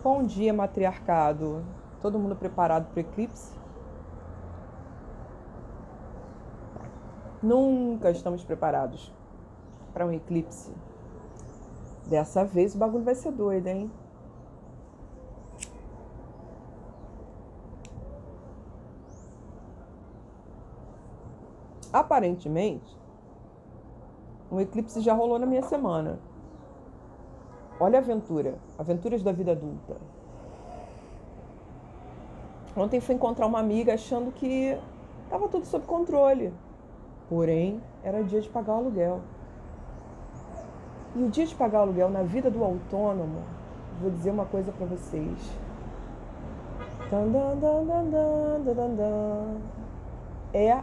Bom dia, matriarcado. Todo mundo preparado para o eclipse? Nunca estamos preparados para um eclipse. Dessa vez o bagulho vai ser doido, hein? Aparentemente, um eclipse já rolou na minha semana. Olha a aventura. Aventuras da vida adulta. Ontem fui encontrar uma amiga achando que estava tudo sob controle. Porém, era dia de pagar o aluguel. E o dia de pagar o aluguel na vida do autônomo, vou dizer uma coisa para vocês. É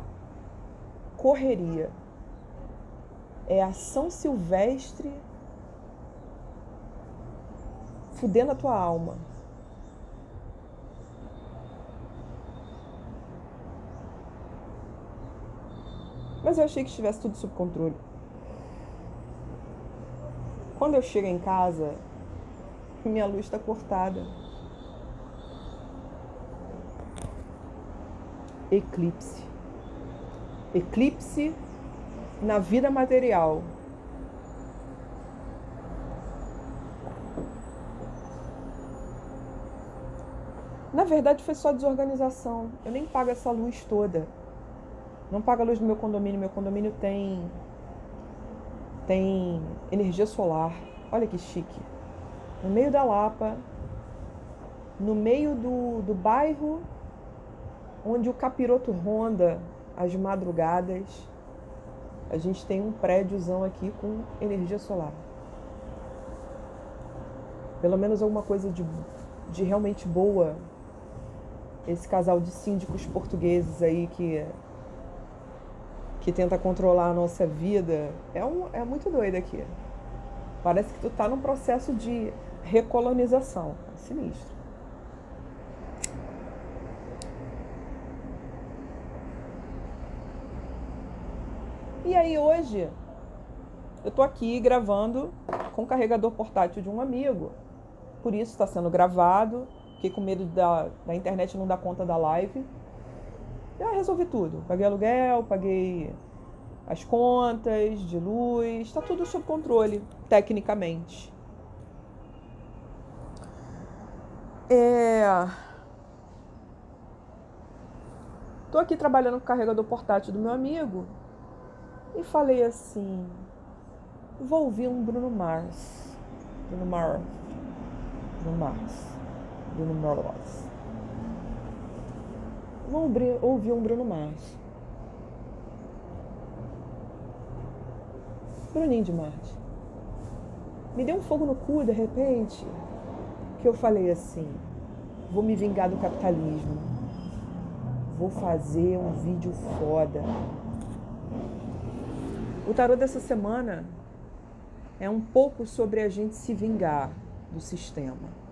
correria. É ação silvestre fudendo a tua alma. Mas eu achei que estivesse tudo sob controle. Quando eu chego em casa, minha luz está cortada. Eclipse. Eclipse na vida material. Na verdade, foi só desorganização. Eu nem pago essa luz toda. Não pago a luz do meu condomínio. Meu condomínio tem energia solar. Olha que chique. No meio da Lapa, no meio do bairro onde o capiroto ronda as madrugadas, a gente tem um prédiozão aqui com energia solar. Pelo menos alguma coisa de realmente boa. Esse casal de síndicos portugueses aí que tenta controlar a nossa vida, é muito doido aqui. Parece que tu tá num processo de recolonização. É sinistro. E aí hoje, eu tô aqui gravando com o carregador portátil de um amigo. Por isso está sendo gravado. Fiquei com medo da internet não dar conta da live. Já resolvi tudo. Paguei aluguel, paguei as contas de luz. Está tudo sob controle, tecnicamente. Tô aqui trabalhando com o carregador portátil do meu amigo. E falei assim, vou ouvir um Bruno Mars. Bruno Mars. Vou ouvir um Bruno Mars. Bruninho de Marte. Me deu um fogo no cu de repente, que eu falei assim, vou me vingar do capitalismo. Vou fazer um vídeo foda. O tarô dessa semana é um pouco sobre a gente se vingar do sistema.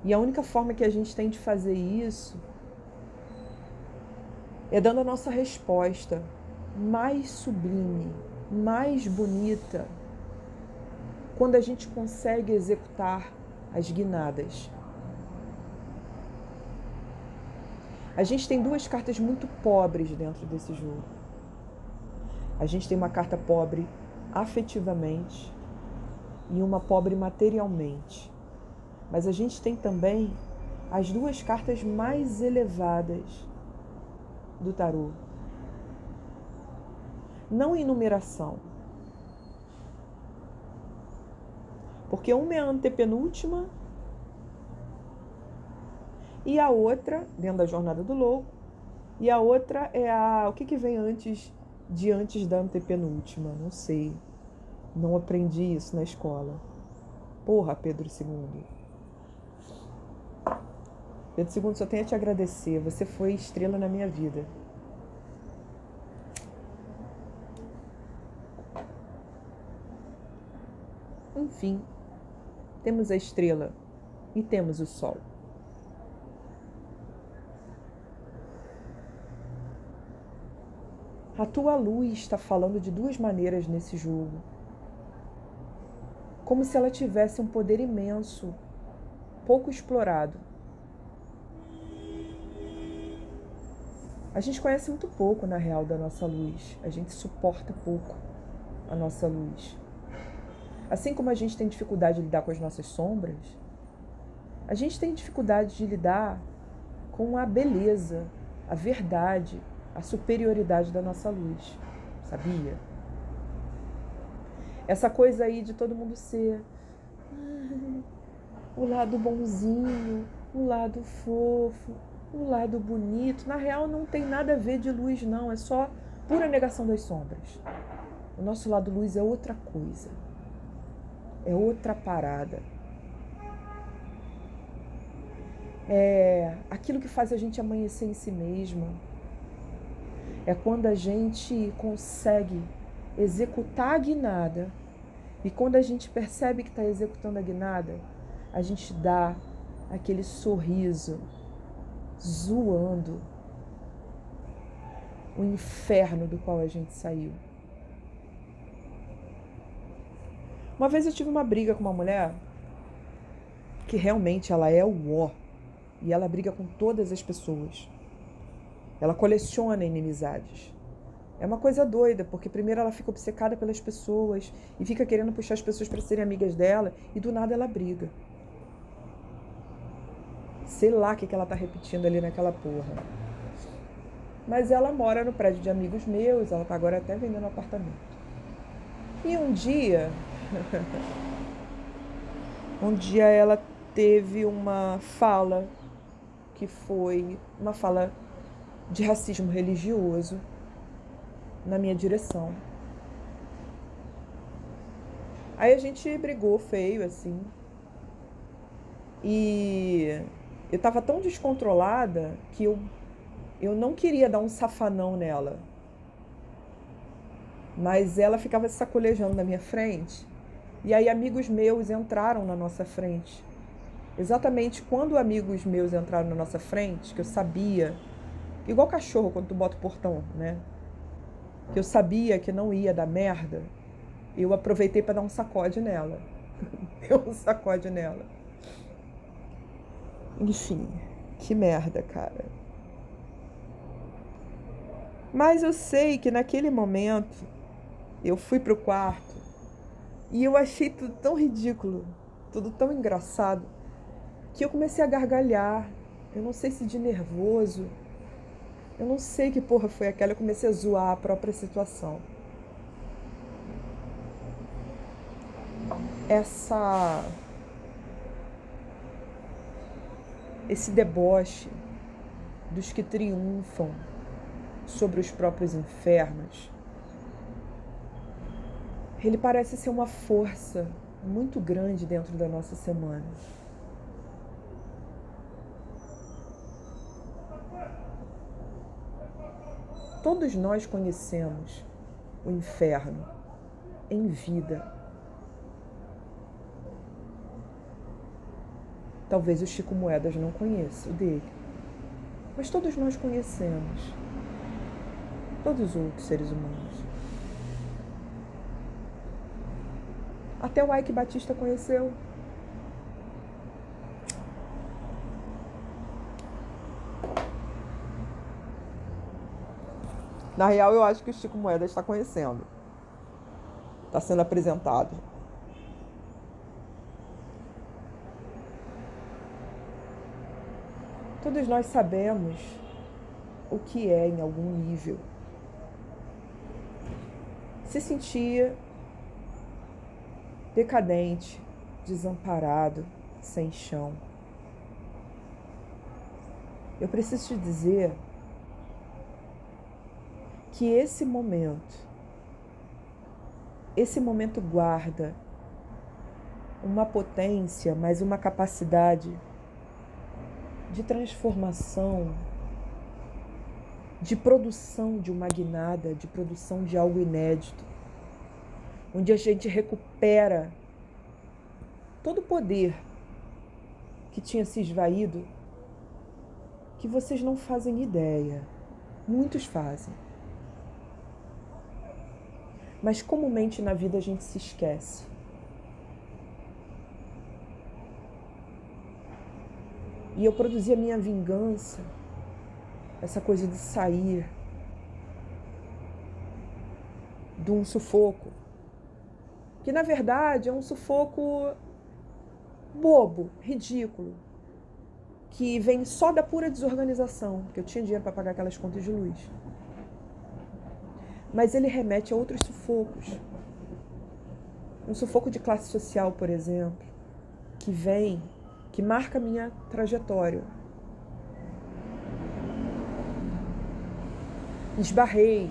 E a única forma que a gente tem de fazer isso é dando a nossa resposta mais sublime, mais bonita, quando a gente consegue executar as guinadas. A gente tem duas cartas muito pobres dentro desse jogo. A gente tem uma carta pobre afetivamente e uma pobre materialmente. Mas a gente tem também as duas cartas mais elevadas do tarô. Não em numeração. Porque uma é a antepenúltima e a outra, dentro da jornada do louco, e a outra é o que vem antes da antepenúltima? Não sei. Não aprendi isso na escola. Porra, Pedro II. Pedro II, só tenho a te agradecer. Você foi estrela na minha vida. Enfim, temos a estrela e temos o sol. A tua luz está falando de duas maneiras nesse jogo. como se ela tivesse um poder imenso, pouco explorado. A gente conhece muito pouco, na real, da nossa luz. A gente suporta pouco a nossa luz. Assim como a gente tem dificuldade de lidar com as nossas sombras, a gente tem dificuldade de lidar com a beleza, a verdade, a superioridade da nossa luz. Sabia? Essa coisa aí de todo mundo ser o lado bonzinho, o lado fofo, o lado bonito. Na real, não tem nada a ver de luz, não. É só pura negação das sombras. O nosso lado luz é outra coisa. É outra parada. É aquilo que faz a gente amanhecer em si mesma. É quando a gente consegue executar a guinada. E quando a gente percebe que está executando a guinada, a gente dá aquele sorriso zoando o inferno do qual a gente saiu. Uma vez eu tive uma briga com uma mulher que realmente ela é o ó. E ela briga com todas as pessoas. Ela coleciona inimizades. É uma coisa doida, porque primeiro ela fica obcecada pelas pessoas e fica querendo puxar as pessoas para serem amigas dela e do nada ela briga. Sei lá o que ela tá repetindo ali naquela porra. Mas ela mora no prédio de amigos meus, ela tá agora até vendendo apartamento. E um dia ela teve uma fala que foi uma fala de racismo religioso na minha direção. Aí a gente brigou feio, assim. E eu tava tão descontrolada que eu não queria dar um safanão nela. Mas ela ficava se sacolejando na minha frente. E aí amigos meus entraram na nossa frente. Exatamente quando amigos meus entraram na nossa frente, que eu sabia, igual cachorro quando tu bota o portão, né? Que eu sabia que não ia dar merda, eu aproveitei para dar um sacode nela. Deu um sacode nela. Enfim, que merda, cara. Mas eu sei que naquele momento eu fui pro quarto e eu achei tudo tão ridículo, tudo tão engraçado, que eu comecei a gargalhar. Eu não sei se de nervoso, eu não sei que porra foi aquela, eu comecei a zoar a própria situação. Esse deboche dos que triunfam sobre os próprios infernos, ele parece ser uma força muito grande dentro da nossa semana. Todos nós conhecemos o inferno em vida. Talvez o Chico Moedas não conheça o dele, mas todos nós conhecemos. Todos os outros seres humanos. Até o Ike Batista conheceu. Na real, eu acho que o Chico Moedas está conhecendo. Está sendo apresentado. Todos nós sabemos o que é, em algum nível, se sentir decadente, desamparado, sem chão. Eu preciso te dizer que esse momento guarda uma potência, mas uma capacidade de transformação, de produção de uma guinada, de produção de algo inédito, onde a gente recupera todo o poder que tinha se esvaído, que vocês não fazem ideia. Muitos fazem. Mas comumente na vida a gente se esquece. E eu produzi a minha vingança, essa coisa de sair de um sufoco, que na verdade é um sufoco bobo, ridículo, que vem só da pura desorganização, porque eu tinha dinheiro para pagar aquelas contas de luz. Mas ele remete a outros sufocos. Um sufoco de classe social, por exemplo, que marca a minha trajetória. Esbarrei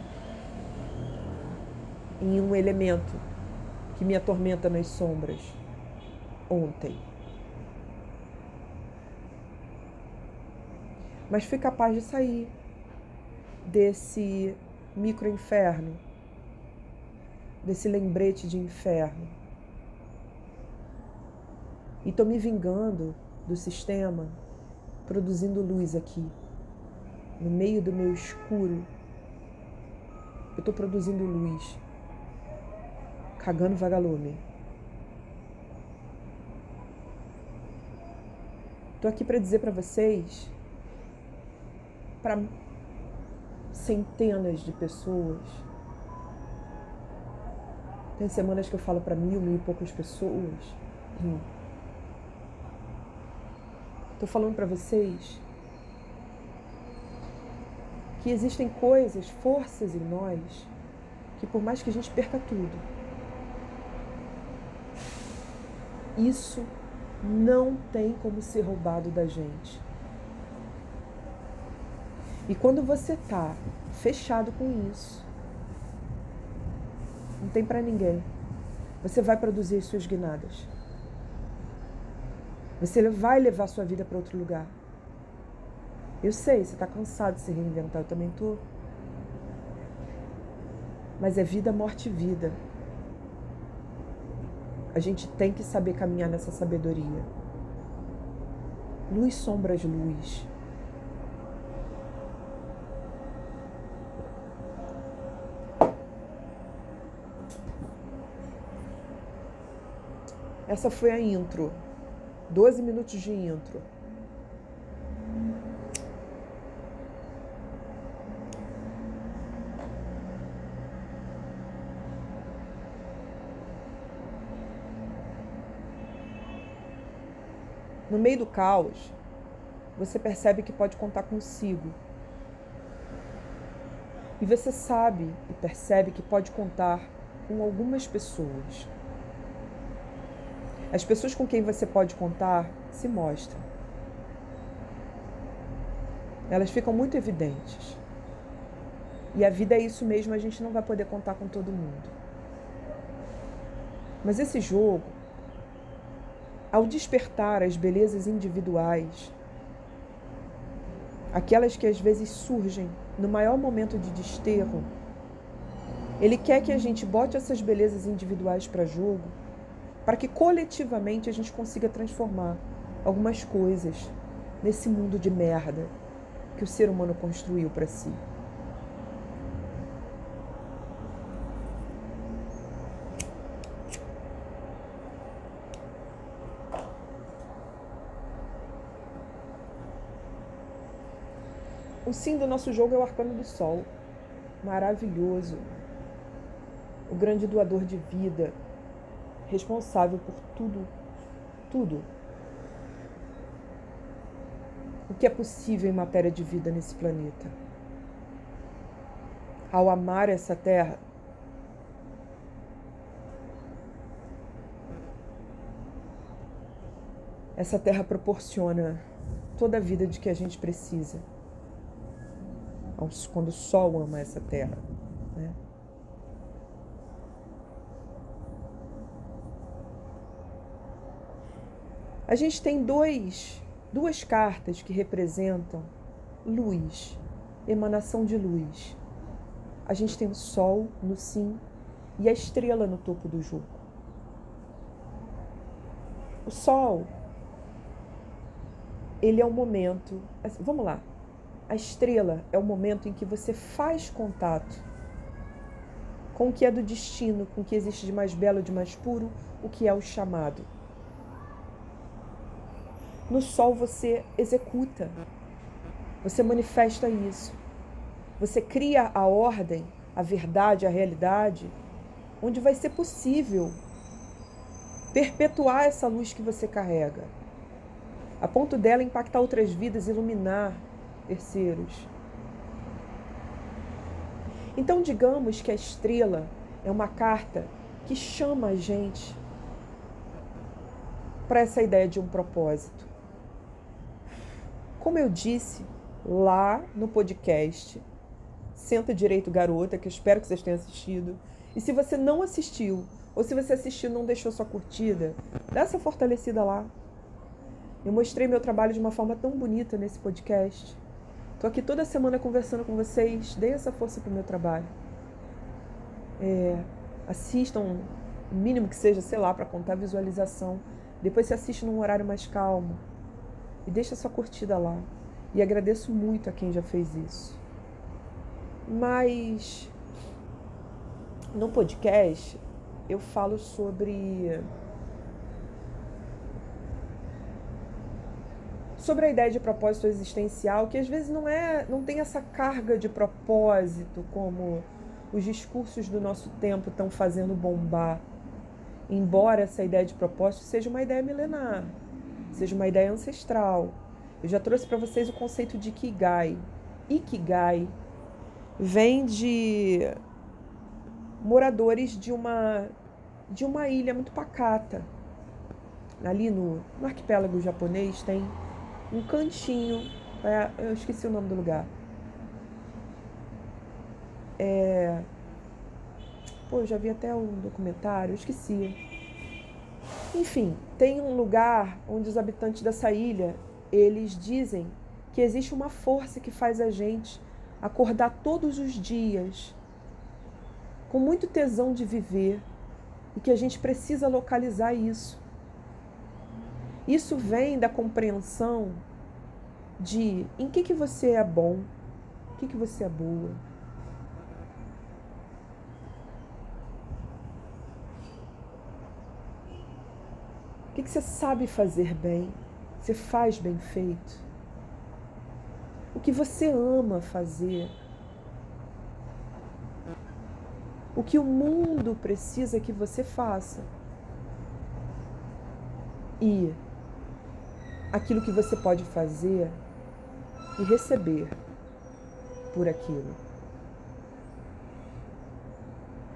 em um elemento que me atormenta nas sombras ontem. Mas fui capaz de sair desse micro-inferno, desse lembrete de inferno. E estou me vingando do sistema, produzindo luz aqui, no meio do meu escuro. Eu estou produzindo luz, cagando vagalume. Estou aqui para dizer para vocês, para centenas de pessoas. Tem semanas que eu falo para 1.000 e poucas pessoas. Estou falando para vocês que existem coisas, forças em nós, que por mais que a gente perca tudo, isso não tem como ser roubado da gente. E quando você tá fechado com isso, não tem para ninguém, você vai produzir as suas guinadas. Você vai levar a sua vida para outro lugar. Eu sei, você está cansado de se reinventar, eu também estou. Mas é vida, morte e vida. A gente tem que saber caminhar nessa sabedoria. Luz, sombras, luz. Essa foi a intro. 12 minutos de intro. No meio do caos, você percebe que pode contar consigo. E você sabe e percebe que pode contar com algumas pessoas. As pessoas com quem você pode contar se mostram. Elas ficam muito evidentes. E a vida é isso mesmo, a gente não vai poder contar com todo mundo. Mas esse jogo, ao despertar as belezas individuais, aquelas que às vezes surgem no maior momento de desterro, ele quer que a gente bote essas belezas individuais para jogo, para que coletivamente a gente consiga transformar algumas coisas nesse mundo de merda que o ser humano construiu para si. O sim do nosso jogo é o arcano do sol, maravilhoso, o grande doador de vida, responsável por tudo o que é possível em matéria de vida nesse planeta. Ao amar essa terra, essa terra proporciona toda a vida de que a gente precisa. Quando o sol ama essa terra, né? A gente tem duas cartas que representam luz, emanação de luz. A gente tem o sol no sim e a estrela no topo do jogo. O sol, ele é um momento... Vamos lá. A estrela é o momento em que você faz contato com o que é do destino, com o que existe de mais belo, de mais puro, o que é o chamado. No sol você executa, você manifesta isso. Você cria a ordem, a verdade, a realidade, onde vai ser possível perpetuar essa luz que você carrega, a ponto dela impactar outras vidas, iluminar terceiros. Então, digamos que a estrela é uma carta que chama a gente para essa ideia de um propósito. Como eu disse lá no podcast Senta Direito Garota, que eu espero que vocês tenham assistido, e se você não assistiu, ou se você assistiu e não deixou sua curtida, dá essa fortalecida lá. Eu mostrei meu trabalho de uma forma tão bonita nesse podcast. Estou aqui toda semana conversando com vocês, dê essa força pro meu trabalho. Assistam, o mínimo que seja, sei lá, para contar visualização. Depois você assiste num horário mais calmo. E deixa sua curtida lá. E agradeço muito a quem já fez isso. Mas no podcast eu falo sobre a ideia de propósito existencial, que às vezes não tem essa carga de propósito como os discursos do nosso tempo estão fazendo bombar. Embora essa ideia de propósito seja uma ideia milenar, seja uma ideia ancestral. Eu já trouxe para vocês o conceito de Ikigai. Ikigai vem de moradores de uma ilha muito pacata. Ali no arquipélago japonês tem um cantinho, eu esqueci o nome do lugar. Eu já vi até um documentário, eu esqueci. Enfim, tem um lugar onde os habitantes dessa ilha, eles dizem que existe uma força que faz a gente acordar todos os dias com muito tesão de viver e que a gente precisa localizar isso. Isso vem da compreensão de em que você é bom, em que você é boa. O que você sabe fazer bem, você faz bem feito. O que você ama fazer. O que o mundo precisa que você faça. E aquilo que você pode fazer e receber por aquilo.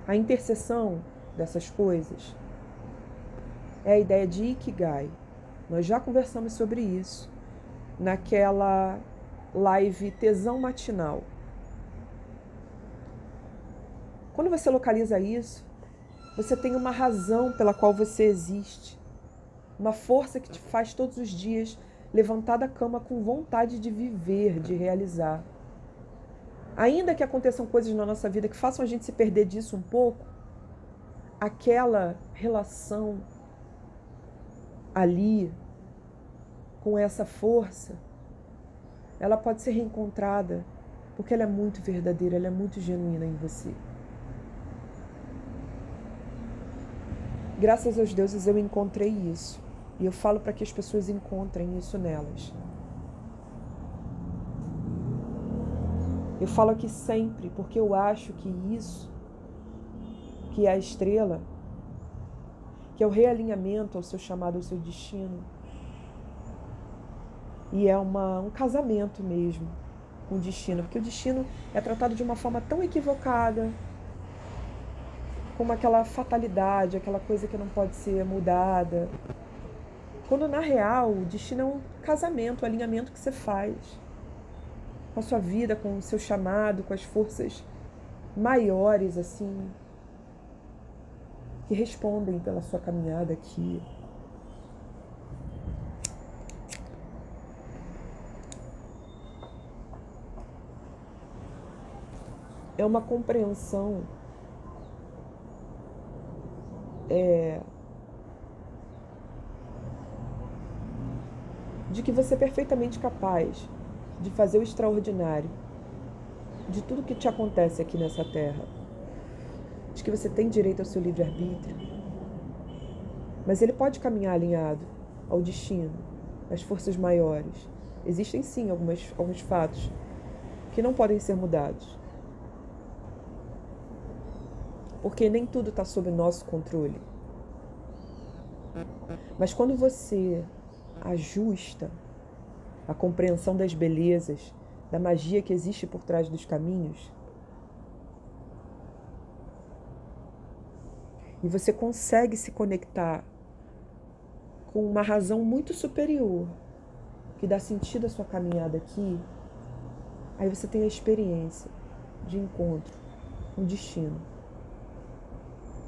A interseção dessas coisas é a ideia de Ikigai. Nós já conversamos sobre isso naquela live Tesão Matinal. Quando você localiza isso, você tem uma razão pela qual você existe. Uma força que te faz todos os dias levantar da cama com vontade de viver, de realizar. Ainda que aconteçam coisas na nossa vida que façam a gente se perder disso um pouco, aquela relação ali, com essa força, ela pode ser reencontrada, porque ela é muito verdadeira, ela é muito genuína em você. Graças aos deuses eu encontrei isso. E eu falo para que as pessoas encontrem isso nelas. Eu falo aqui sempre, porque eu acho que isso, que é a estrela, que é o realinhamento ao seu chamado, ao seu destino, e é um casamento mesmo com o destino, porque o destino é tratado de uma forma tão equivocada, como aquela fatalidade, aquela coisa que não pode ser mudada. Quando na real o destino é um casamento, um alinhamento que você faz com a sua vida, com o seu chamado, com as forças maiores, assim, que respondem pela sua caminhada aqui. É uma compreensão de que você é perfeitamente capaz de fazer o extraordinário de tudo que te acontece aqui nessa terra, de que você tem direito ao seu livre-arbítrio, mas ele pode caminhar alinhado ao destino, as forças maiores. Existem sim alguns fatos que não podem ser mudados. Porque nem tudo está sob nosso controle. Mas quando você ajusta a compreensão das belezas, da magia que existe por trás dos caminhos, e você consegue se conectar com uma razão muito superior, que dá sentido à sua caminhada aqui, aí você tem a experiência de encontro, um destino,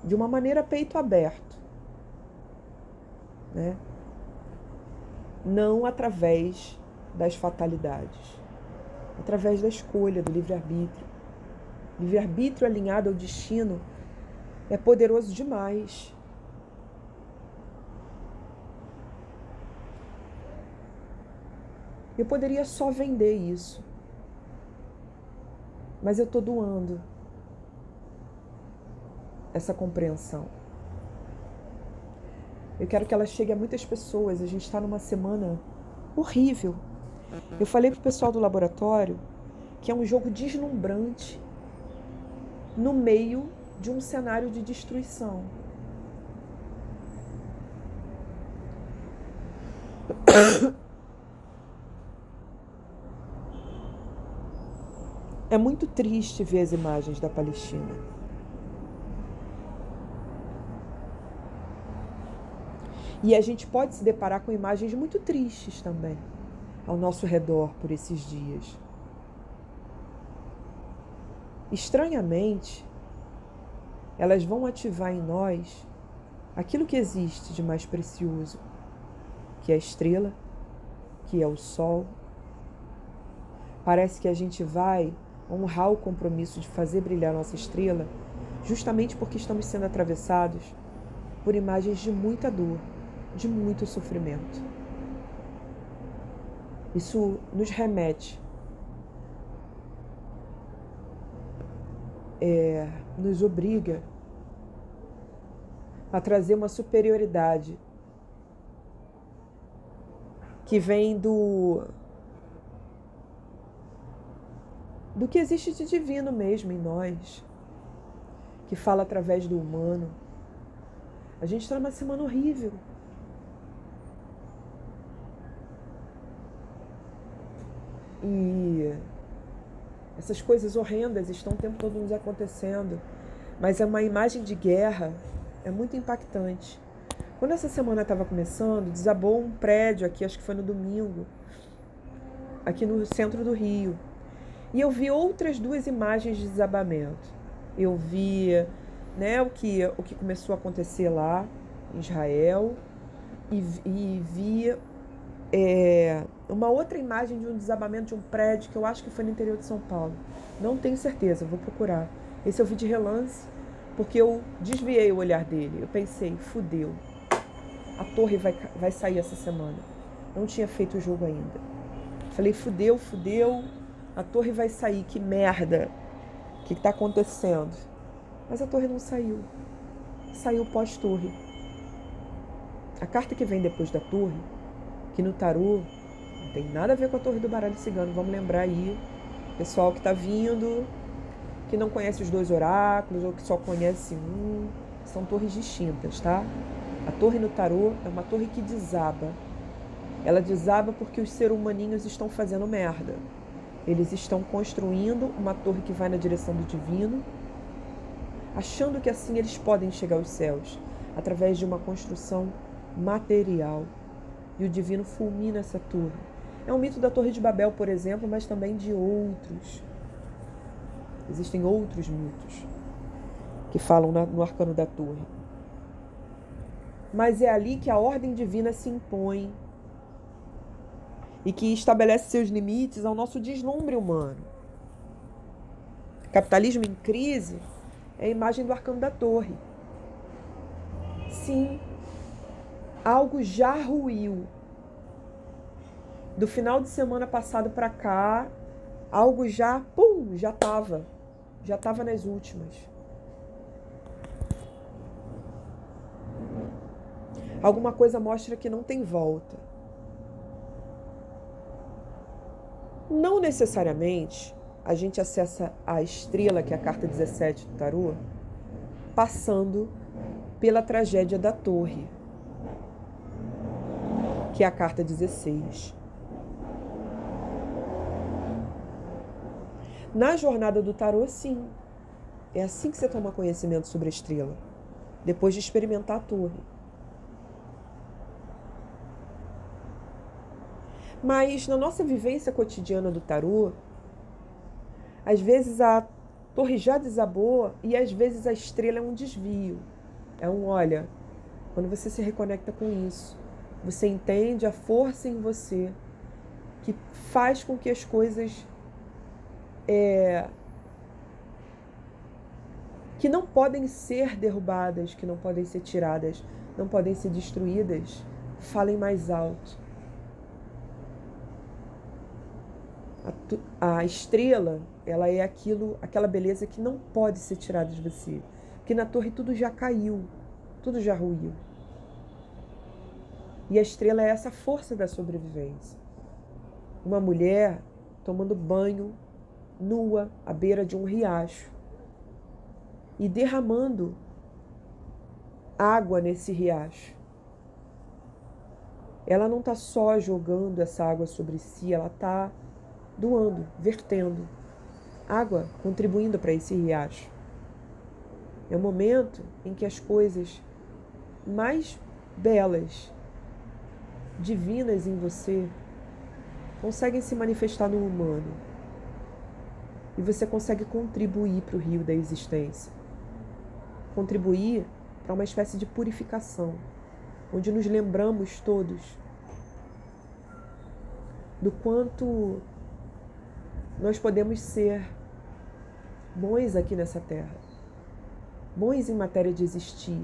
de uma maneira peito aberto, né? Não através das fatalidades, através da escolha, do livre-arbítrio. Livre-arbítrio alinhado ao destino é poderoso demais. Eu poderia só vender isso, mas eu estou doando essa compreensão. Eu quero que ela chegue a muitas pessoas. A gente está numa semana horrível. Eu falei pro pessoal do laboratório que é um jogo deslumbrante no meio de um cenário de destruição. É muito triste ver as imagens da Palestina. E a gente pode se deparar com imagens muito tristes também ao nosso redor por esses dias. Estranhamente, elas vão ativar em nós aquilo que existe de mais precioso, que é a estrela, que é o sol. Parece que a gente vai honrar o compromisso de fazer brilhar nossa estrela, justamente porque estamos sendo atravessados por imagens de muita dor, de muito sofrimento. Isso nos remete, nos obriga a trazer uma superioridade que vem do que existe de divino mesmo em nós, que fala através do humano. A gente está numa semana horrível. E essas coisas horrendas estão o tempo todo nos acontecendo. Mas é uma imagem de guerra, é muito impactante. Quando essa semana estava começando, desabou um prédio aqui, acho que foi no domingo, aqui no centro do Rio. E eu vi outras duas imagens de desabamento. Eu vi, né, o que começou a acontecer lá em Israel e vi uma outra imagem de um desabamento de um prédio que eu acho que foi no interior de São Paulo. Não tenho certeza, vou procurar. Esse eu vi de relance, porque eu desviei o olhar dele. Eu pensei, fudeu. A torre vai sair essa semana. Não tinha feito o jogo ainda. Falei, fudeu. A torre vai sair, que merda. O que está acontecendo? Mas a torre não saiu. Saiu pós-torre. A carta que vem depois da torre, que no tarô não tem nada a ver com a torre do baralho cigano. Vamos lembrar aí, pessoal que está vindo, que não conhece os dois oráculos ou que só conhece um, são torres distintas, tá? A torre no tarô é uma torre que desaba. Ela desaba porque os seres humaninhos estão fazendo merda. Eles estão construindo uma torre que vai na direção do divino, achando que assim eles podem chegar aos céus, através de uma construção material. E o divino fulmina essa torre. É um mito da Torre de Babel, por exemplo, mas também de outros. Existem outros mitos que falam no arcano da torre. Mas é ali que a ordem divina se impõe e que estabelece seus limites ao nosso deslumbre humano. Capitalismo em crise é a imagem do arcano da torre. Sim, algo já ruiu. Do final de semana passado para cá, algo já estava nas últimas. Alguma coisa mostra que não tem volta. Não necessariamente a gente acessa a estrela, que é a carta 17 do tarô, passando pela tragédia da torre, que é a carta 16. Na jornada do tarô, sim. É assim que você toma conhecimento sobre a estrela, depois de experimentar a torre. Mas na nossa vivência cotidiana do tarô, às vezes a torre já desabou e às vezes a estrela é um desvio. É um olha, quando você se reconecta com isso, você entende a força em você que faz com que as coisas que não podem ser derrubadas, que não podem ser tiradas, não podem ser destruídas, falem mais alto. A estrela, ela é aquela beleza que não pode ser tirada de você. Porque na torre tudo já caiu, tudo já ruiu. E a estrela é essa força da sobrevivência. Uma mulher tomando banho nua à beira de um riacho e derramando água nesse riacho. Ela não está só jogando essa água sobre si, ela está doando, vertendo água, contribuindo para esse riacho. É o momento em que as coisas mais belas, divinas em você, conseguem se manifestar no humano. E você consegue contribuir para o rio da existência. Contribuir para uma espécie de purificação, onde nos lembramos todos do quanto nós podemos ser bons aqui nessa terra, bons em matéria de existir,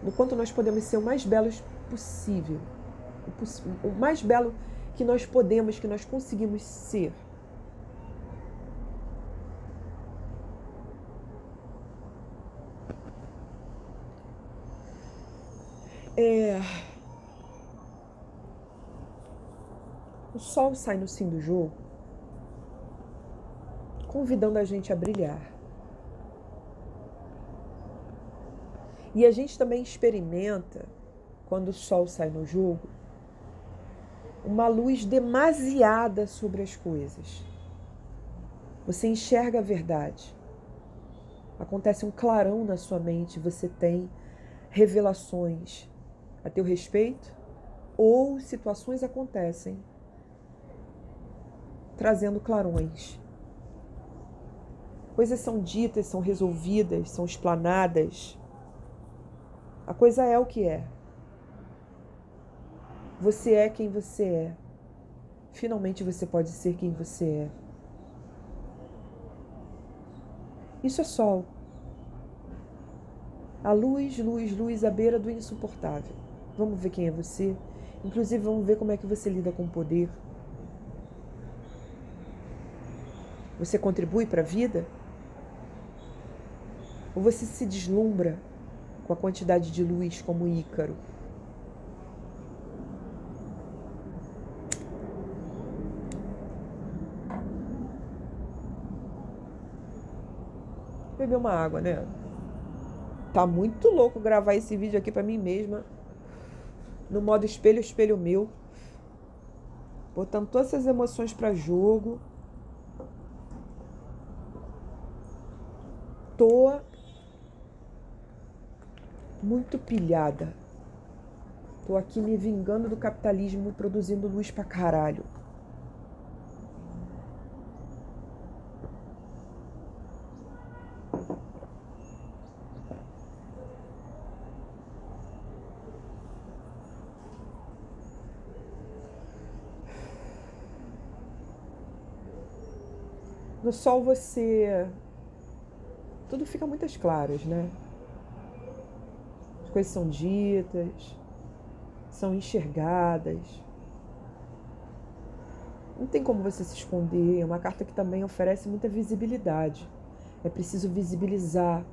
do quanto nós podemos ser o mais belos possível, o mais belo que nós podemos, que nós conseguimos ser. O sol sai no fim do jogo, convidando a gente a brilhar. E a gente também experimenta, quando o sol sai no jogo, uma luz demasiada sobre as coisas. Você enxerga a verdade. Acontece um clarão na sua mente, você tem revelações a teu respeito, ou situações acontecem trazendo clarões. Coisas são ditas, são resolvidas, são explanadas. A coisa é o que é. Você é quem você é. Finalmente você pode ser quem você é. Isso é sol. A luz, luz, luz à beira do insuportável. Vamos ver quem é você. Inclusive, vamos ver como é que você lida com o poder. Você contribui para a vida? Ou você se deslumbra com a quantidade de luz como Ícaro? Vou beber uma água, né? Tá muito louco gravar esse vídeo aqui para mim mesma, no modo espelho, espelho meu, botando todas essas emoções para jogo. Tô muito pilhada. Tô aqui me vingando do capitalismo, produzindo luz pra caralho. No sol tudo fica muito às claras, né? As coisas são ditas, são enxergadas. Não tem como você se esconder. É uma carta que também oferece muita visibilidade. É preciso visibilizar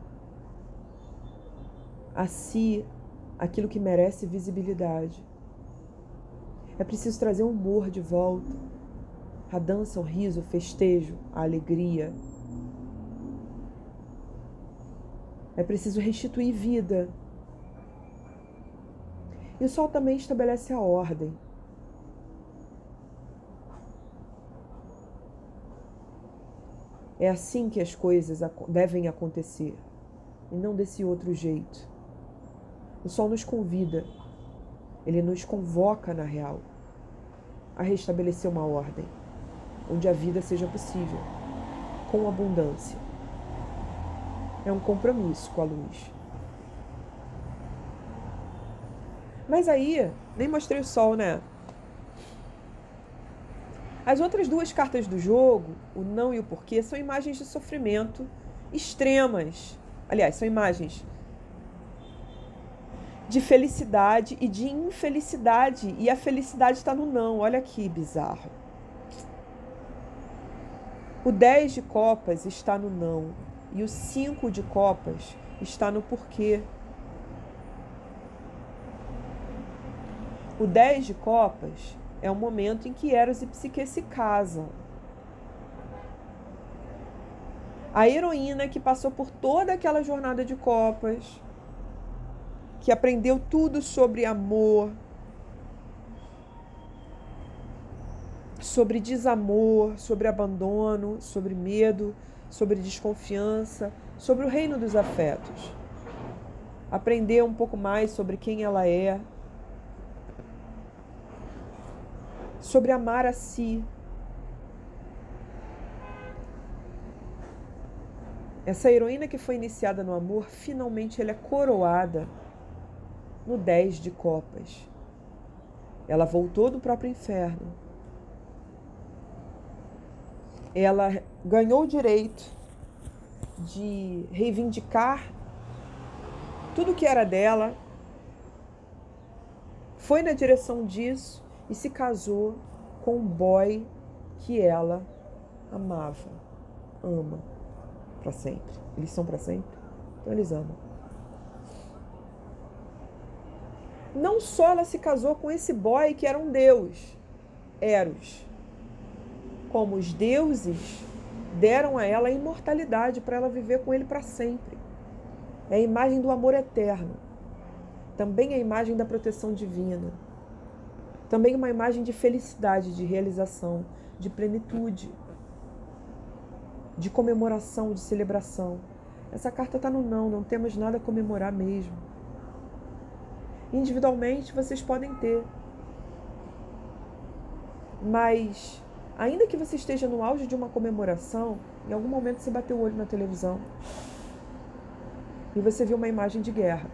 a si aquilo que merece visibilidade. É preciso trazer o humor de volta. A dança, o riso, o festejo, a alegria. É preciso restituir vida. E o sol também estabelece a ordem. É assim que as coisas devem acontecer, e não desse outro jeito. O sol nos convida, ele nos convoca, na real, a restabelecer uma ordem, onde a vida seja possível, com abundância. É um compromisso com a luz. Mas aí, nem mostrei o sol, né? As outras duas cartas do jogo, o não e o porquê, são imagens de sofrimento extremas. Aliás, são imagens de felicidade e de infelicidade. E a felicidade está no não. Olha que bizarro. O 10 de copas está no não. E o 5 de copas está no porquê. O 10 de copas é o momento em que Eros e Psique se casam. A heroína que passou por toda aquela jornada de copas, que aprendeu tudo sobre amor, sobre desamor, sobre abandono, sobre medo, sobre desconfiança, sobre o reino dos afetos. Aprendeu um pouco mais sobre quem ela é, sobre amar a si. Essa heroína que foi iniciada no amor, finalmente ela é coroada no 10 de copas. Ela voltou do próprio inferno. Ela ganhou o direito de reivindicar tudo que era dela, foi na direção disso e se casou com um boy que ela amava, ama para sempre. Eles são para sempre, então eles amam. Não só ela se casou com esse boy que era um deus, Eros, como os deuses deram a ela a imortalidade para ela viver com ele para sempre. É a imagem do amor eterno. Também é a imagem da proteção divina. Também uma imagem de felicidade, de realização, de plenitude, de comemoração, de celebração. Essa carta está no não, não temos nada a comemorar mesmo. Individualmente vocês podem ter. Mas, ainda que você esteja no auge de uma comemoração, em algum momento você bateu o olho na televisão e você viu uma imagem de guerra.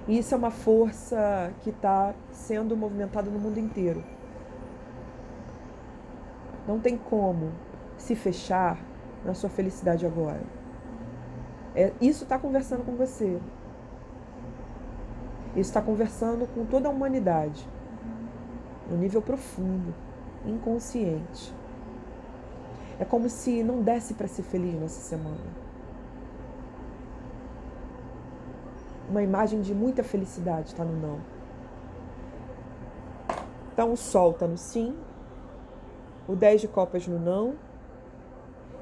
E isso é uma força que está sendo movimentada no mundo inteiro. Não tem como se fechar na sua felicidade agora. Isso está conversando com você. Isso está conversando com toda a humanidade. No nível profundo, inconsciente. É como se não desse para ser feliz nessa semana. Uma imagem de muita felicidade está no não. Então o sol está no sim, o 10 de copas no não,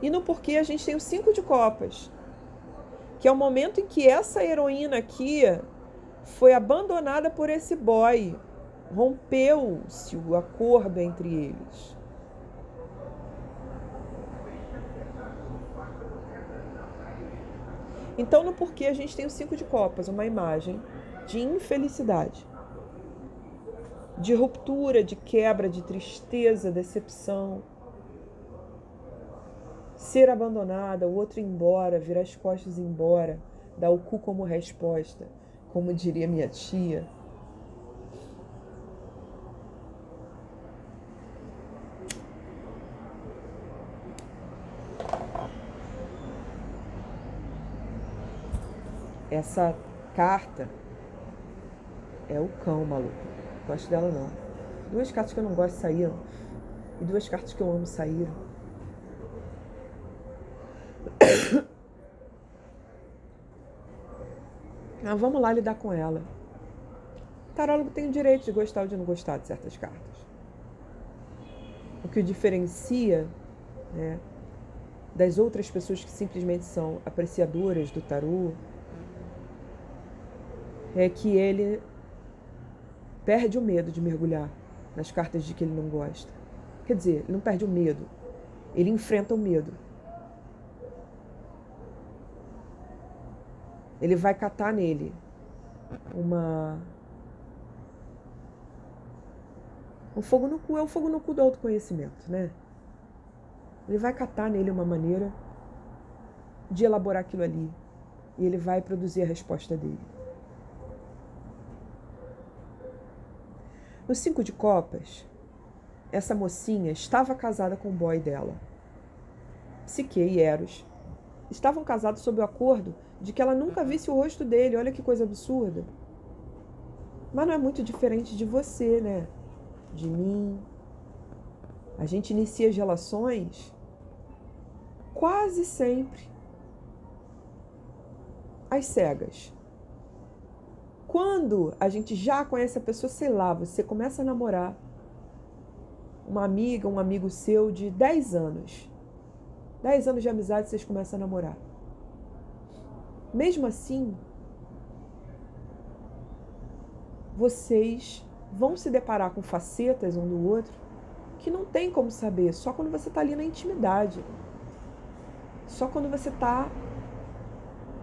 e no porquê a gente tem o 5 de copas, que é o momento em que essa heroína aqui foi abandonada por esse boy, rompeu-se o acordo entre eles. Então, no porquê a gente tem o 5 de copas, uma imagem de infelicidade, de ruptura, de quebra, de tristeza, decepção, ser abandonada, o outro ir embora, virar as costas e ir embora, dar o cu como resposta, como diria minha tia. Essa carta é o cão, maluco. Não gosto dela, não. 2 cartas que eu não gosto saíram. E 2 cartas que eu amo saíram. Vamos lá lidar com ela. tarólogo tem o direito de gostar ou de não gostar de certas cartas. O que o diferencia, né, das outras pessoas que simplesmente são apreciadoras do tarô é que ele perde o medo de mergulhar nas cartas de que ele não gosta. Quer dizer, ele não perde o medo, ele enfrenta o medo. Ele vai catar nele um fogo no cu, é o fogo no cu do autoconhecimento, né? Ele vai catar nele uma maneira de elaborar aquilo ali. E ele vai produzir a resposta dele. No 5 de copas, essa mocinha estava casada com o boy dela. Psique e Eros estavam casados sob o acordo de que ela nunca visse o rosto dele. Olha que coisa absurda. Mas não é muito diferente de você, né? De mim. A gente inicia as relações quase sempre às cegas. Quando a gente já conhece a pessoa, sei lá, você começa a namorar uma amiga, um amigo seu de 10 anos. 10 anos de amizade, vocês começam a namorar. Mesmo assim, vocês vão se deparar com facetas um do outro que não tem como saber, só quando você está ali na intimidade. Só quando você está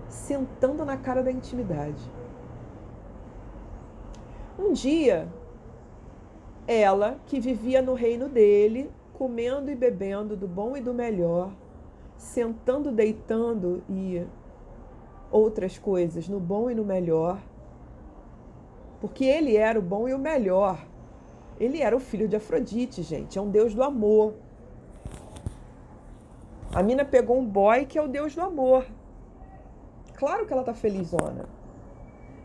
sentando na cara da intimidade. Um dia, ela, que vivia no reino dele, comendo e bebendo do bom e do melhor, sentando, deitando e outras coisas no bom e no melhor, porque ele era o bom e o melhor. Ele era o filho de Afrodite, gente, é um deus do amor. A mina pegou um boy que é o deus do amor. Claro que ela tá felizona.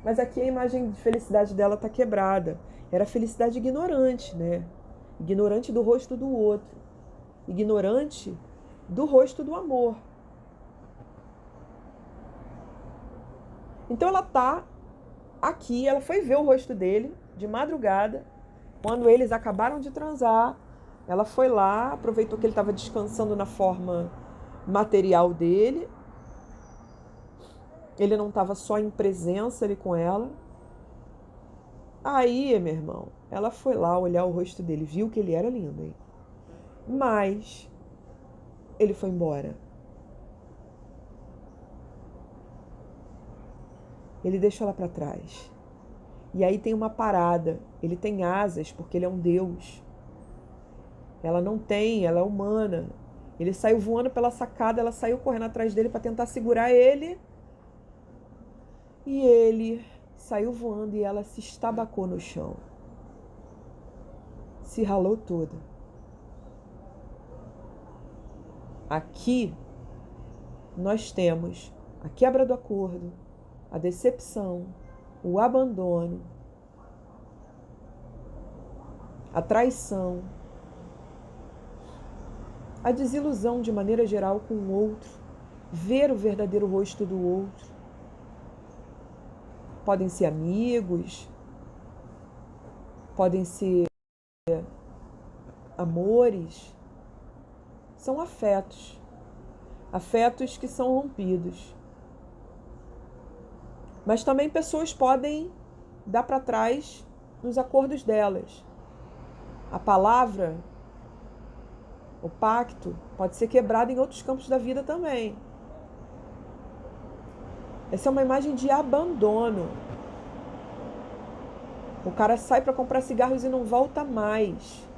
Mas aqui a imagem de felicidade dela tá quebrada. Era felicidade ignorante, né? Ignorante do rosto do outro. Ignorante do rosto do amor. Então ela tá aqui, ela foi ver o rosto dele de madrugada, quando eles acabaram de transar. Ela foi lá, aproveitou que ele estava descansando na forma material dele. Ele não estava só em presença ali com ela. Aí, meu irmão, ela foi lá olhar o rosto dele, viu que ele era lindo, hein? Mas ele foi embora. Ele deixou ela para trás. E aí tem uma parada. Ele tem asas porque ele é um deus. Ela não tem, ela é humana. Ele saiu voando pela sacada, ela saiu correndo atrás dele para tentar segurar ele. E ele saiu voando e ela se estabacou no chão. Se ralou toda. Aqui nós temos a quebra do acordo, a decepção, o abandono, a traição, a desilusão de maneira geral com o outro, ver o verdadeiro rosto do outro. Podem ser amigos, podem ser amores, são afetos, afetos que são rompidos. Mas também pessoas podem dar para trás nos acordos delas. A palavra, o pacto, pode ser quebrado em outros campos da vida também. Essa é uma imagem de abandono. O cara sai para comprar cigarros e não volta mais.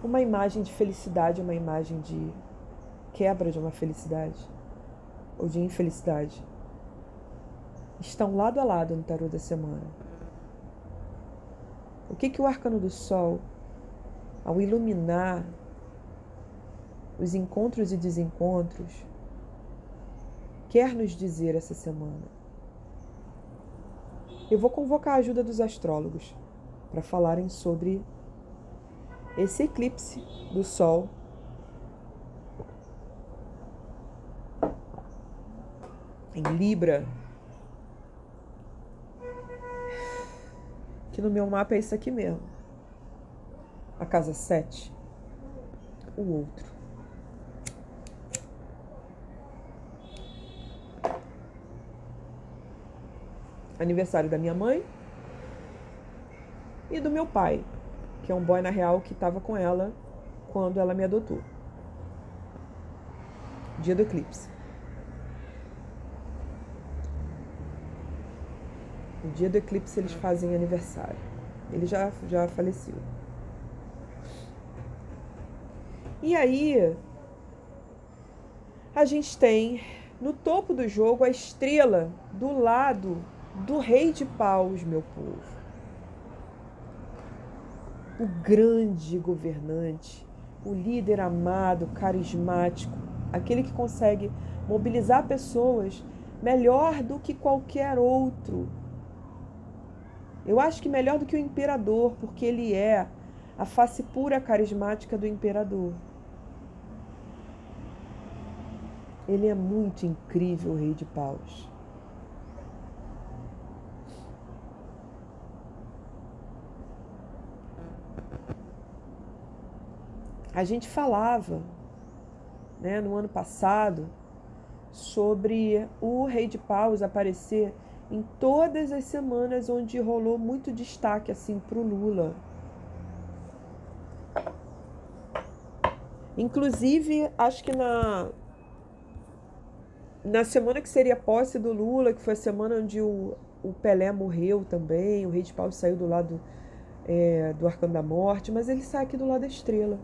Uma imagem de felicidade, uma imagem de quebra de uma felicidade ou de infelicidade estão lado a lado no tarô da semana. O que o arcano do Sol, ao iluminar os encontros e desencontros, quer nos dizer essa semana? Eu vou convocar a ajuda dos astrólogos para falarem sobre esse eclipse do Sol em Libra, que no meu mapa é isso aqui mesmo. A casa 7, o outro. Aniversário da minha mãe e do meu pai, que é um boy na real que estava com ela quando ela me adotou. Dia do eclipse. No dia do eclipse eles fazem aniversário. Ele já faleceu. E aí, a gente tem no topo do jogo a estrela do lado do Rei de Paus, meu povo. O grande governante, o líder amado, carismático, aquele que consegue mobilizar pessoas melhor do que qualquer outro. Eu acho que melhor do que o imperador, porque ele é a face pura carismática do imperador. Ele é muito incrível, o Rei de Paus. A gente falava, né, no ano passado, sobre o Rei de Paus aparecer em todas as semanas onde rolou muito destaque assim para o Lula. Inclusive, acho que na semana que seria a posse do Lula, que foi a semana onde o Pelé morreu também, o Rei de Paus saiu do lado do Arcano da Morte, mas ele sai aqui do lado da estrela.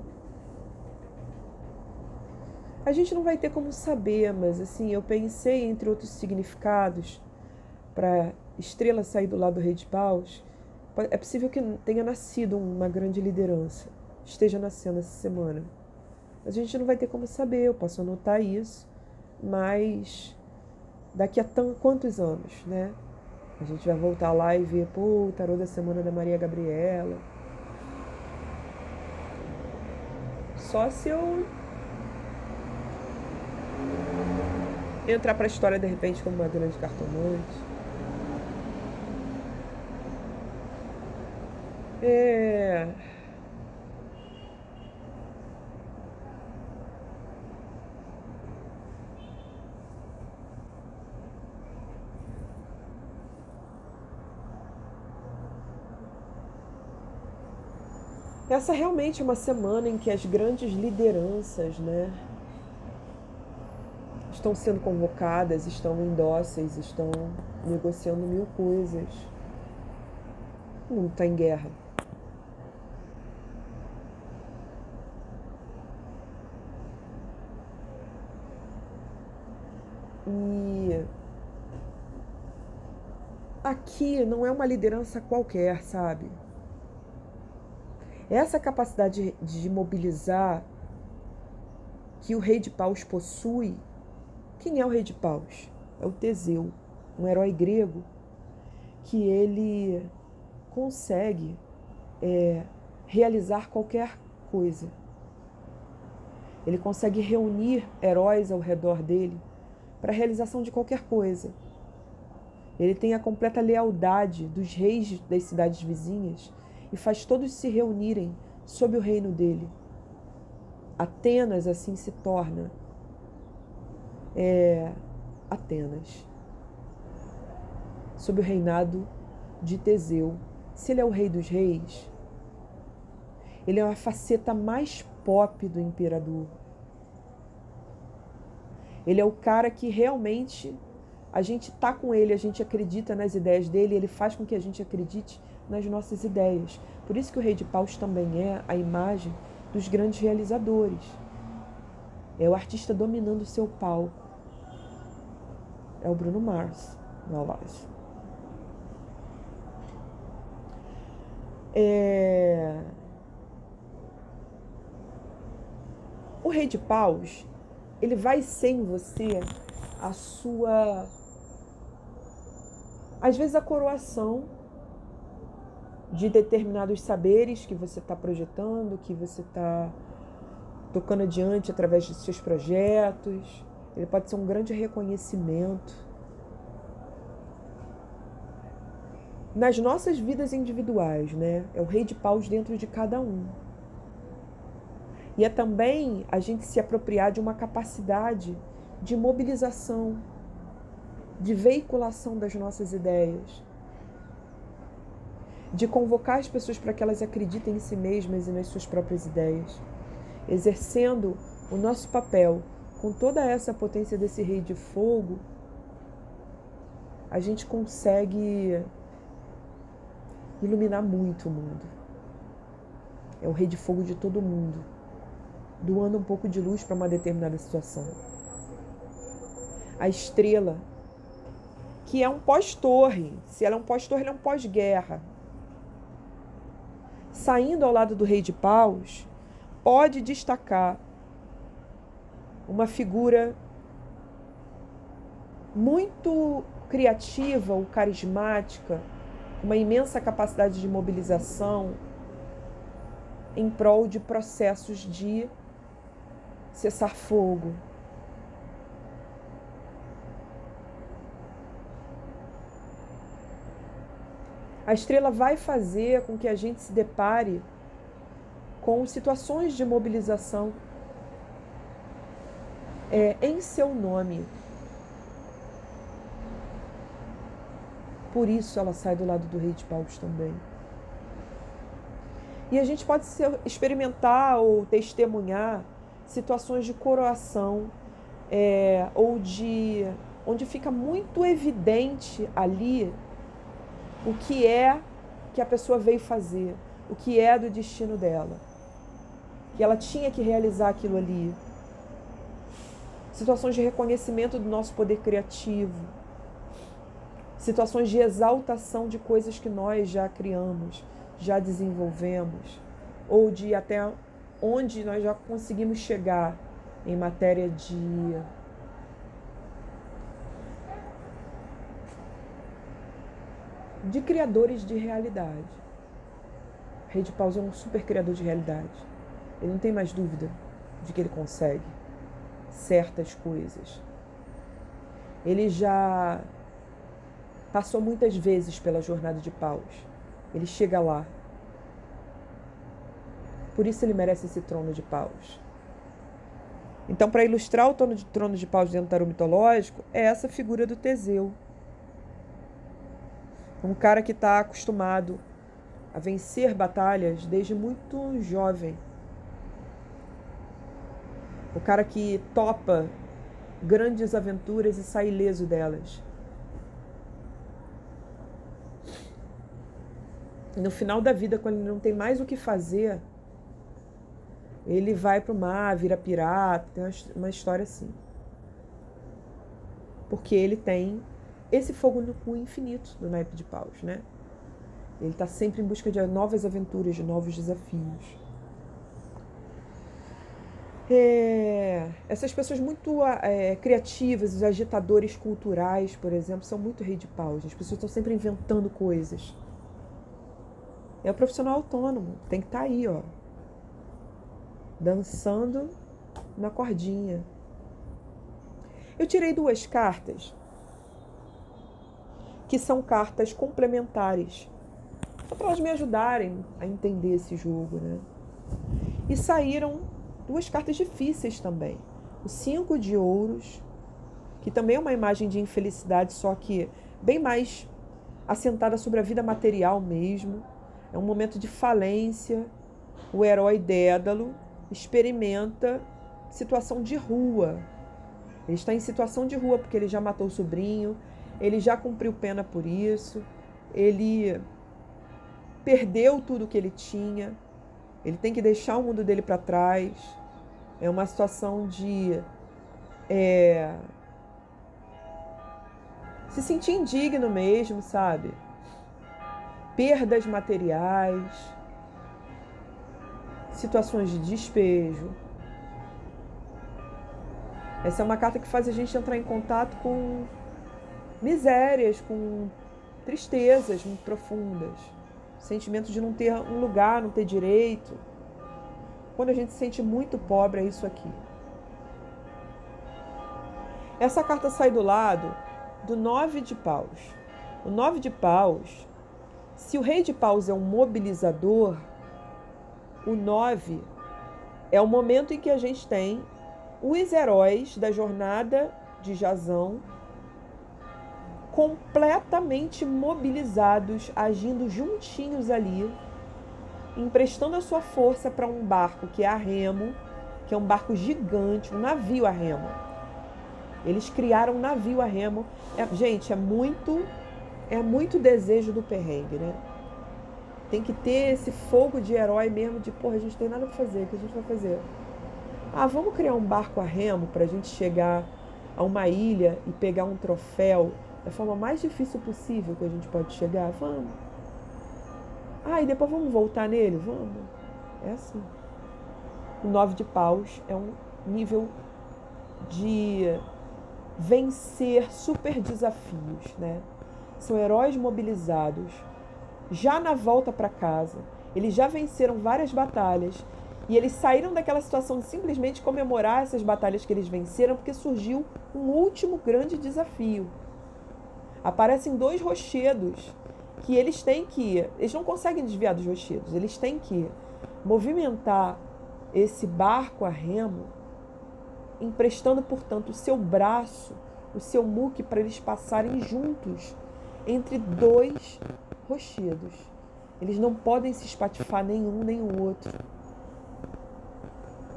A gente não vai ter como saber, mas assim, eu pensei, entre outros significados, para estrela sair do lado do Rei de Paus, é possível que tenha nascido uma grande liderança, esteja nascendo essa semana. A gente não vai ter como saber, eu posso anotar isso, mas daqui a quantos anos, né? A gente vai voltar lá e ver, o tarô da semana da Maria Gabriela. Só se eu entrar para a história de repente como uma grande cartomante. Essa realmente é uma semana em que as grandes lideranças, né, estão sendo convocadas, estão indóceis, estão negociando mil coisas. O mundo está em guerra. E aqui não é uma liderança qualquer, sabe? Essa capacidade de mobilizar que o Rei de Paus possui. Quem é o Rei de Paus? É o Teseu, um herói grego que ele consegue realizar qualquer coisa. Ele consegue reunir heróis ao redor dele para a realização de qualquer coisa. Ele tem a completa lealdade dos reis das cidades vizinhas e faz todos se reunirem sob o reino dele. Atenas assim se torna Atenas, sob o reinado de Teseu. Se ele é o rei dos reis, ele é a faceta mais pop do imperador. Ele é o cara que realmente a gente tá com ele, a gente acredita nas ideias dele, ele faz com que a gente acredite nas nossas ideias. Por isso que o Rei de Paus também é a imagem dos grandes realizadores. É o artista dominando o seu palco. É o Bruno Mars, na live. O Rei de Paus, ele vai ser em você Às vezes a coroação de determinados saberes que você está projetando, que você está tocando adiante através de seus projetos. Ele pode ser um grande reconhecimento. Nas nossas vidas individuais, né? É o rei de paus dentro de cada um. E é também a gente se apropriar de uma capacidade de mobilização, de veiculação das nossas ideias, de convocar as pessoas para que elas acreditem em si mesmas e nas suas próprias ideias, exercendo o nosso papel com toda essa potência desse rei de fogo. A gente consegue iluminar muito o mundo. É o rei de fogo de todo mundo, doando um pouco de luz para uma determinada situação. A estrela, que é um pós-torre. Se ela é um pós-torre, ela é um pós-guerra. Saindo ao lado do rei de paus, pode destacar uma figura muito criativa ou carismática, com uma imensa capacidade de mobilização em prol de processos de cessar-fogo. A estrela vai fazer com que a gente se depare com situações de mobilização em seu nome. Por isso ela sai do lado do rei de paus também. E a gente pode experimentar ou testemunhar situações de coroação, onde fica muito evidente ali o que é que a pessoa veio fazer, o que é do destino dela. Que ela tinha que realizar aquilo ali. Situações de reconhecimento do nosso poder criativo. Situações de exaltação de coisas que nós já criamos, já desenvolvemos, ou de até onde nós já conseguimos chegar em matéria de criadores de realidade. O rei de paus é um super criador de realidade. Ele não tem mais dúvida de que ele consegue certas coisas. Ele já passou muitas vezes pela jornada de paus. Ele chega lá. Por isso ele merece esse trono de paus. Então, para ilustrar o trono de paus dentro do tarô mitológico, é essa figura do Teseu. Um cara que está acostumado a vencer batalhas desde muito jovem. O cara que topa grandes aventuras e sai ileso delas. E no final da vida, quando ele não tem mais o que fazer, ele vai para o mar, vira pirata, tem uma história assim. Porque ele tem esse fogo no cu infinito do naipe de paus, né? Ele está sempre em busca de novas aventuras, de novos desafios. Essas pessoas muito criativas, os agitadores culturais, por exemplo, são muito rei de paus. As pessoas estão sempre inventando coisas. É o profissional autônomo, tem que estar aí, ó, dançando na cordinha. Eu tirei 2 cartas que são cartas complementares, só para elas me ajudarem a entender esse jogo, né? E saíram 2 cartas difíceis também. O 5 de ouros, que também é uma imagem de infelicidade, só que bem mais assentada sobre a vida material mesmo. É um momento de falência. O herói Dédalo experimenta situação de rua. Ele está em situação de rua porque ele já matou o sobrinho, ele já cumpriu pena por isso, ele perdeu tudo que ele tinha, ele tem que deixar o mundo dele para trás. É uma situação de se sentir indigno mesmo, sabe? Perdas materiais, situações de despejo. Essa é uma carta que faz a gente entrar em contato com misérias, com tristezas muito profundas, sentimento de não ter um lugar, não ter direito. Quando a gente se sente muito pobre, é isso aqui. Essa carta sai do lado do 9 de paus. O 9 de paus, se o rei de paus é um mobilizador, o 9 é o momento em que a gente tem os heróis da jornada de Jazão completamente mobilizados, agindo juntinhos ali, emprestando a sua força para um barco que é a remo, que é um barco gigante, um navio a remo. Eles criaram um navio a remo. Gente, é muito desejo do perrengue, né? Tem que ter esse fogo de herói mesmo, de porra, a gente tem nada pra fazer, o que a gente vai fazer? Ah, vamos criar um barco a remo pra gente chegar a uma ilha e pegar um troféu da forma mais difícil possível que a gente pode chegar? Vamos. Ah, e depois vamos voltar nele? Vamos. É assim. O 9 de paus é um nível de vencer super desafios, né? São heróis mobilizados. Já na volta para casa, eles já venceram várias batalhas e eles saíram daquela situação de simplesmente comemorar essas batalhas que eles venceram porque surgiu um último grande desafio. Aparecem 2 rochedos que eles não conseguem desviar dos rochedos, eles têm que movimentar esse barco a remo, emprestando, portanto, o seu braço, o seu muque, para eles passarem juntos entre 2 rochedos. Eles não podem se espatifar nenhum nem o outro.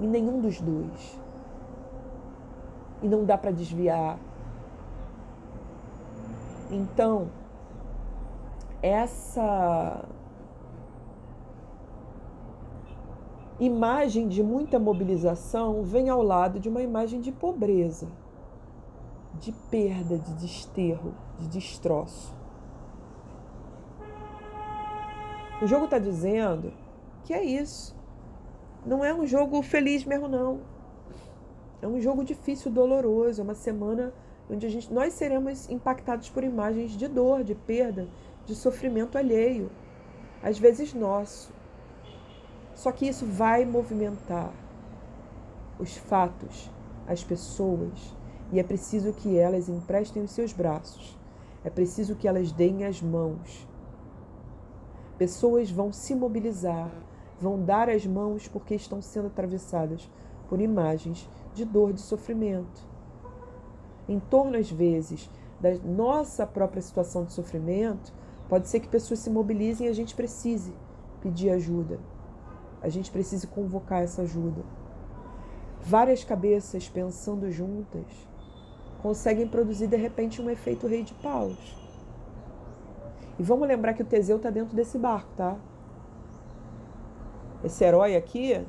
Em nenhum dos 2. E não dá para desviar. Então, essa imagem de muita mobilização vem ao lado de uma imagem de pobreza, de perda, de desterro, de destroço. O jogo está dizendo que é isso. Não é um jogo feliz mesmo, não. É um jogo difícil, doloroso. É uma semana onde nós seremos impactados por imagens de dor, de perda, de sofrimento alheio, às vezes nosso. Só que isso vai movimentar os fatos, as pessoas, e é preciso que elas emprestem os seus braços. É preciso que elas deem as mãos. Pessoas vão se mobilizar, vão dar as mãos porque estão sendo atravessadas por imagens de dor, de sofrimento. Em torno, às vezes, da nossa própria situação de sofrimento, pode ser que pessoas se mobilizem e a gente precise pedir ajuda. A gente precise convocar essa ajuda. Várias cabeças pensando juntas conseguem produzir, de repente, um efeito rei de paus. E vamos lembrar que o Teseu está dentro desse barco, tá? Esse herói aqui,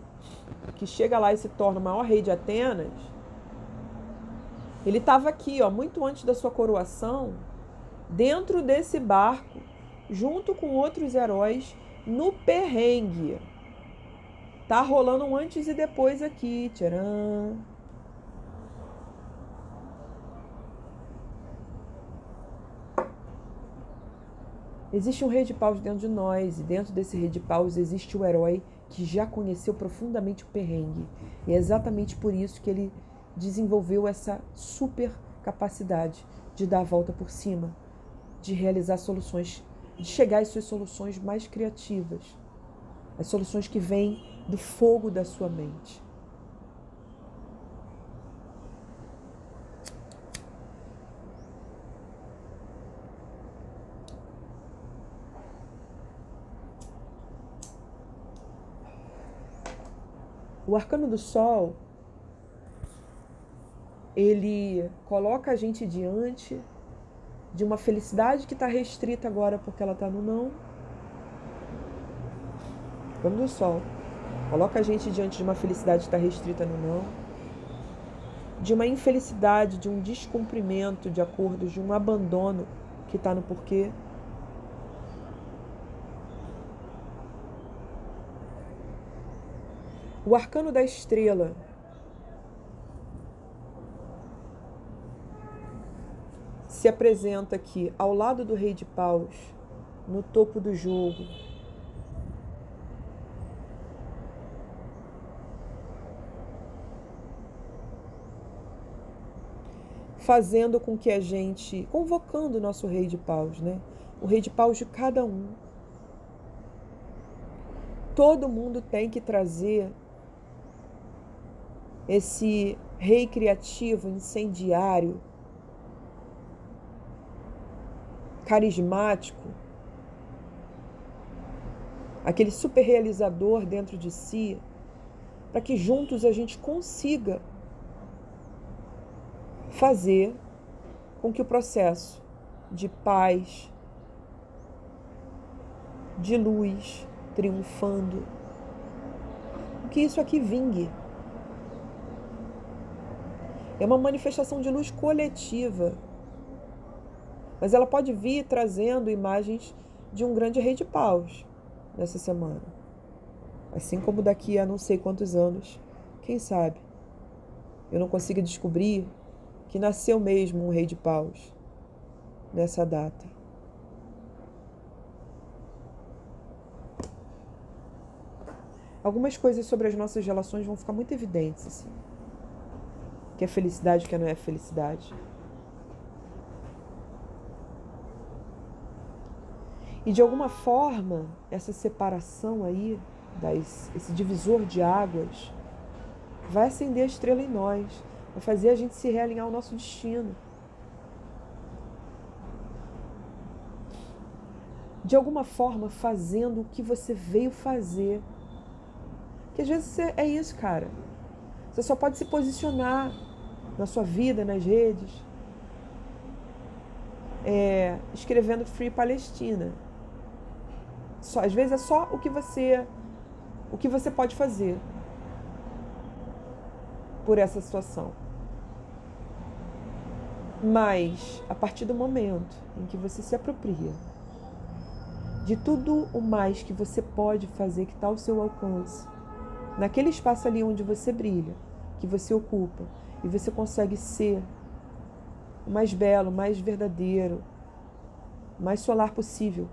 que chega lá e se torna o maior rei de Atenas, ele estava aqui, ó, muito antes da sua coroação, dentro desse barco, junto com outros heróis, no perrengue. Tá rolando um antes e depois aqui. Tcharam! Existe um rei de paus dentro de nós, e dentro desse rei de paus existe o herói que já conheceu profundamente o perrengue. E é exatamente por isso que ele desenvolveu essa super capacidade de dar a volta por cima, de realizar soluções, de chegar às suas soluções mais criativas, as soluções que vêm do fogo da sua mente. O arcano do sol, ele coloca a gente diante de uma felicidade que está restrita agora porque ela está no não. O arcano do sol coloca a gente diante de uma felicidade que está restrita no não, de uma infelicidade, de um descumprimento de acordos, de um abandono que está no porquê. O arcano da estrela se apresenta aqui ao lado do Rei de Paus, no topo do jogo. Fazendo com que a gente, convocando o nosso Rei de Paus, né? O Rei de Paus de cada um. Todo mundo tem que trazer esse rei criativo, incendiário, carismático, aquele super realizador dentro de si, para que juntos a gente consiga fazer com que o processo de paz, de luz triunfando, que isso aqui vingue. É uma manifestação de luz coletiva, mas ela pode vir trazendo imagens de um grande Rei de Paus nessa semana. Assim como daqui a não sei quantos anos, quem sabe, eu não consigo descobrir que nasceu mesmo um Rei de Paus nessa data. Algumas coisas sobre as nossas relações vão ficar muito evidentes, assim. O que é felicidade, o que não é felicidade. E de alguma forma, essa separação aí, esse divisor de águas, vai acender a estrela em nós, vai fazer a gente se realinhar ao nosso destino. De alguma forma, fazendo o que você veio fazer. Que às vezes é isso, cara. Você só pode se posicionar na sua vida, nas redes, escrevendo Free Palestina. Às vezes é só o que você pode fazer por essa situação. Mas, a partir do momento em que você se apropria de tudo o mais que você pode fazer, que está ao seu alcance, naquele espaço ali onde você brilha, que você ocupa, e você consegue ser o mais belo, mais verdadeiro, mais solar possível,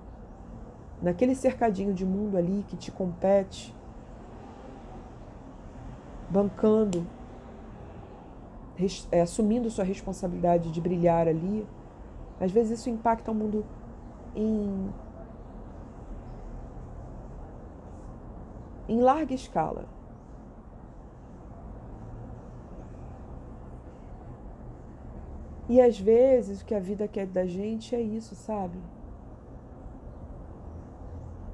naquele cercadinho de mundo ali que te compete, bancando, assumindo sua responsabilidade de brilhar ali, às vezes isso impacta o mundo em larga escala. E às vezes o que a vida quer da gente é isso, sabe?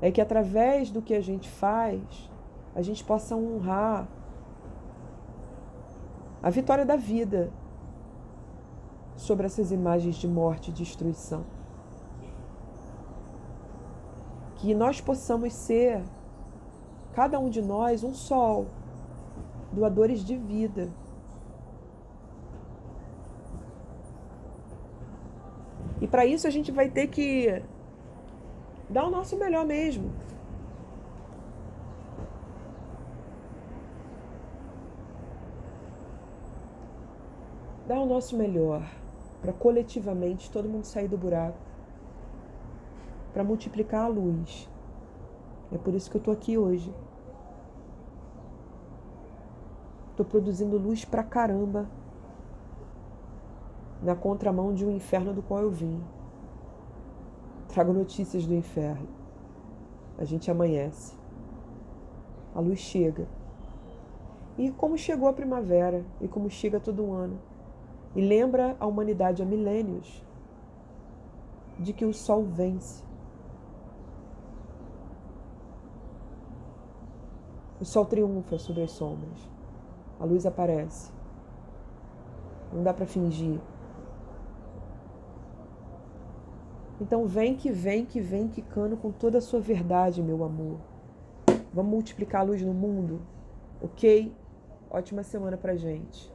É que através do que a gente faz, a gente possa honrar a vitória da vida sobre essas imagens de morte e destruição. Que nós possamos ser, cada um de nós, um sol, doadores de vida. E para isso a gente vai ter que dar o nosso melhor mesmo. Dar o nosso melhor para coletivamente todo mundo sair do buraco, para multiplicar a luz. É por isso que eu estou aqui hoje. Estou produzindo luz pra caramba na contramão de um inferno do qual eu vim. Trago notícias do inferno. A gente amanhece. A luz chega. E como chegou a primavera, e como chega todo ano. E lembra a humanidade há milênios de que o sol vence. O sol triunfa sobre as sombras. A luz aparece. Não dá para fingir. Então vem, quicando com toda a sua verdade, meu amor. Vamos multiplicar a luz no mundo? Ok? Ótima semana pra gente.